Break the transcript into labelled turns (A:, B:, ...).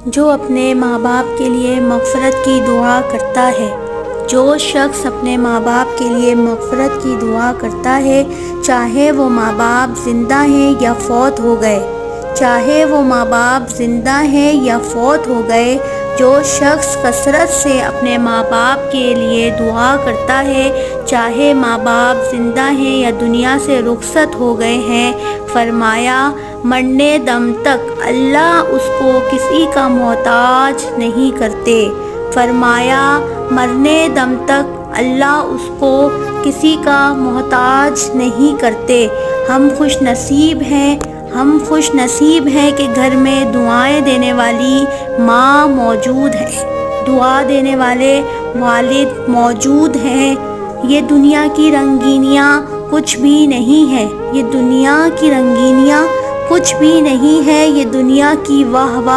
A: جو اپنے ماں باپ کے لیے مغفرت کی دعا کرتا ہے، جو شخص اپنے ماں باپ کے لیے مغفرت کی دعا کرتا ہے، چاہے وہ ماں باپ زندہ ہیں یا فوت ہو گئے، چاہے وہ ماں باپ زندہ ہیں یا فوت ہو گئے، جو شخص کثرت سے اپنے ماں باپ کے لیے دعا کرتا ہے، چاہے ماں باپ زندہ ہیں یا دنیا سے رخصت ہو گئے ہیں، فرمایا مرنے دم تک اللہ اس کو کسی کا محتاج نہیں کرتے، فرمایا مرنے دم تک اللہ اس کو کسی کا محتاج نہیں کرتے۔ ہم خوش نصیب ہیں کہ گھر میں دعائیں دینے والی ماں موجود ہے، دعا دینے والے والد موجود ہیں۔ یہ دنیا کی رنگینیاں کچھ بھی نہیں ہے، یہ دنیا کی رنگینیاں کچھ بھی نہیں ہے، یہ دنیا کی واہ واہ